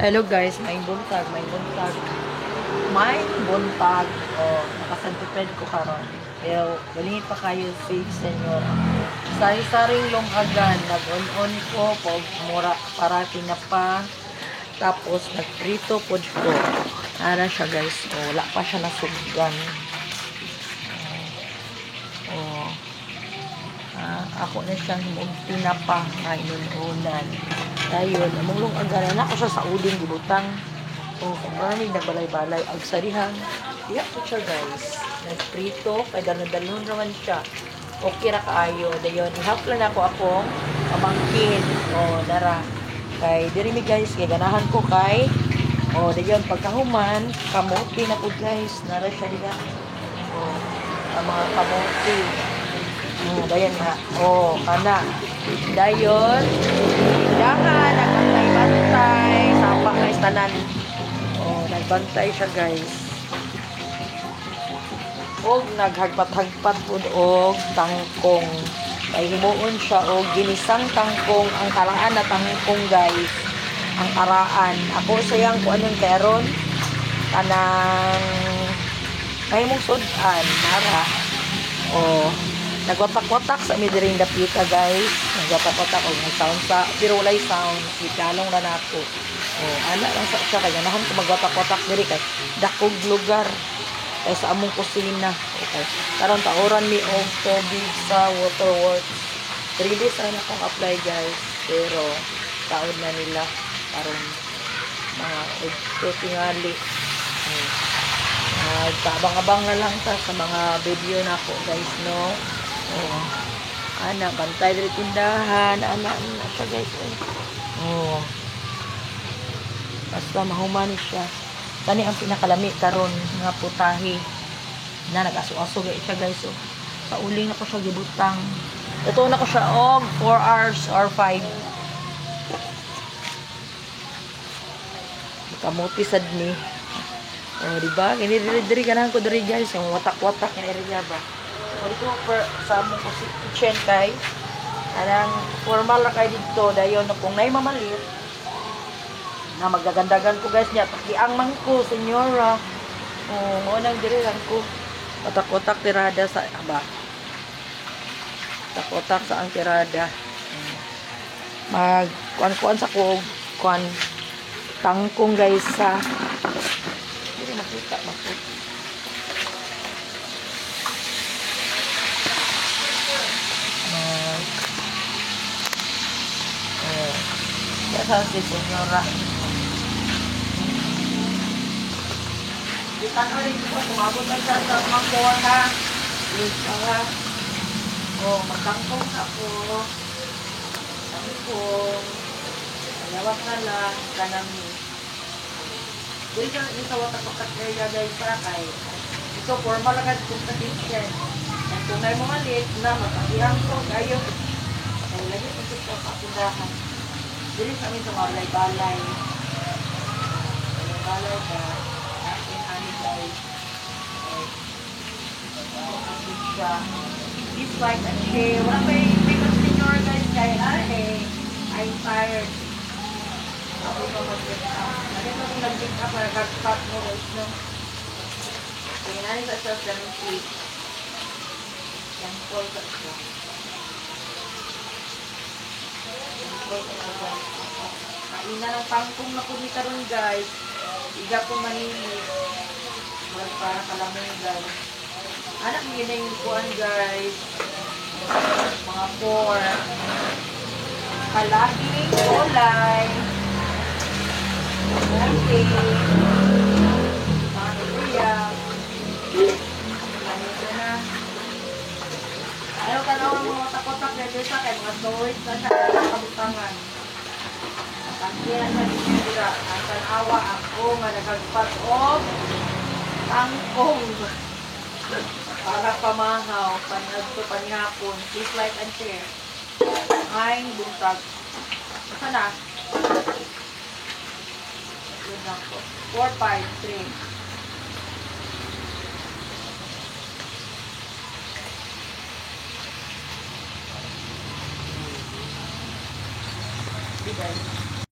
Hello guys, may buntag, may buntag. May buntag. Oh, nakasantiped ko karon. Pero balingit pa kayo si senyor. Sari-saring lumagan, nag-on-on ko pag mura para kinapa. Tapos nagprito pod ko. Ara siya guys. Oh, wala pa siya nasugdan. Oh. Ako na siyang tinapa nga inununan. Dayon, among lumagan na ako siya sa uding gibutang. Oh, kung nagbalay-balay ag sarihan. Iya po siya guys. Nagprito, kay dalon naman siya. Okay ra kaayo. Dayon, ihaplan ako akong pamangkin. Oh, dara. Kay diri mi guys, kay ganahan ko kay. Oh, dayon pagkahuman, kamote na po guys. Nara siya diha. Oh, ang mga kamote. Oh, dayon na. Oh, kana. Dayon, dahan, nagbantay-bantay. Sapa kay tanan. Oh, nagbantay siya guys. Og naghagpat-hagpat pud og tangkong. Kay himuon siya og ginisang tangkong, ang karaan na tangkong guys. Ang araan. Ako sayang ko anong karon kanang kahimong sudan nara. Oh, nagwatak-watak sa midiring dapita guys. Nagwatak-watak og sound sa pero walay sound. Ikalong na nato. Oh, ana lang sa siya kaya nahan ko magwatak-watak diri kay dakog lugar kay sa among kusina. Okay. Karon taoran mi og tubig sa waterworks. 3 days na akong apply guys. Pero taon na nila karon mga ugto tingali. Abang-abang na lang ta sa mga video na ako guys no. Oh. Ana bantay diri tindahan, ana na siya guys. Oh. Basta mahuman siya. Kani ang pinakalami karon nga putahe na nag-aso-aso siya guys. So, sa uling na ko siya gibutang. Ito na ko siya og 4 hours or 5. Kamuti sad ni. Oh, di ba? Kini diri ganahan ko diri guys, yung watak-watak nga area ba. So dito sa among kitchen kay anang formal ra kay dito dayon kung nay mamalit na magagandagan ko guys niya pakiang man ko senyora. Oh, mo nang diri lang ko watak-watak tirada sa aba. Watak-watak sa ang tirada. Mag kuan sa ko kuan tangkong guys sa dili makita makita. Sa si senyora. Kita na rin ko kumabot na siya sa mga kuha na. Oh, magtangkong ako. Tangkong. Ayawak na lang. Kanami. Dili ka rin sa watak-watak area guys para kay. Ito, formal agad kung sa kitchen. At kung may mga lit na matagihang ko, kayo. Ay, lagi ko sa kapundahan. Dili kami sa mga balay-balay. Balay ka. Akin ani guys. Akin siya. This like a chair. Wala pa yung makeup senior guys. Kaya I'm tired. Ako pa mag-pick up. Nakita kong nag-pick up para kag-cut mo guys no. Kaya nani sa siya 7 feet. Yan call ka siya. Kaina ng pangkong na kumi karon guys. Iga ko maninis. Para kalamay guys. Anak mo yun na yung kuhan guys. Mga pork. Palaging kulay. Okay. Mga luya. Ganito na. Ayaw ka na mga watak-watak na dito kay mga storage na siya kabutangan. Pagkira sa dito ang tanawa ako nga nagagpat o tangkong para pamahaw panagto panihapon please like and share ay buntag asa na yun lang po 4, 5, 3 Bye.